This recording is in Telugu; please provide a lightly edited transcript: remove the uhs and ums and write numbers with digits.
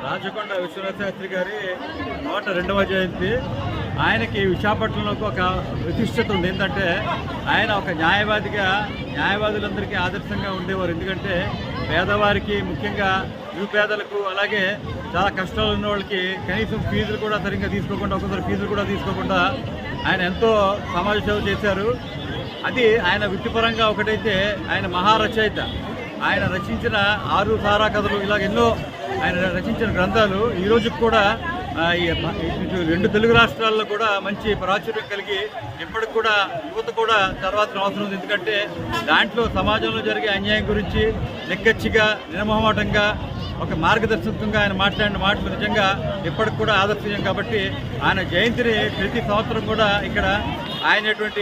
రాచకొండ విశ్వనాథ శాస్త్రి గారి 102వ జయంతి. ఆయనకి విశాఖపట్నంలో ఒక విశిష్టత ఉంది. ఏంటంటే ఆయన ఒక న్యాయవాదులందరికీ ఆదర్శంగా ఉండేవారు. ఎందుకంటే పేదవారికి, ముఖ్యంగా నిరుపేదలకు, అలాగే చాలా కష్టాలు ఉన్న వాళ్ళకి కనీసం ఫీజులు కూడా సరిగ్గా తీసుకోకుండా, ఒక్కొక్కరు ఫీజులు కూడా తీసుకోకుండా ఆయన ఎంతో సమాజ సేవ చేశారు. అది ఆయన వృత్తిపరంగా ఒకటైతే ఆయన మహారచయిత. ఆయన రచించిన 6 సారా కథలు, ఇలాగ ఎన్నో ఆయన రచించిన గ్రంథాలు ఈ రోజుకి కూడా ఇటు 2 తెలుగు రాష్ట్రాల్లో కూడా మంచి ప్రాచుర్యం కలిగి ఇప్పటికి కూడా యువత కూడా చదవాల్సిన అవసరం ఉంది. ఎందుకంటే దాంట్లో సమాజంలో జరిగే అన్యాయం గురించి నిక్కచ్చిగా, నిర్మోహమాటంగా, ఒక మార్గదర్శకంగా ఆయన మాట్లాడిన మాటలు నిజంగా ఇప్పటికి కూడా ఆదర్శనీయం. కాబట్టి ఆయన జయంతిని ప్రతి సంవత్సరం కూడా ఇక్కడ ఆయనటువంటి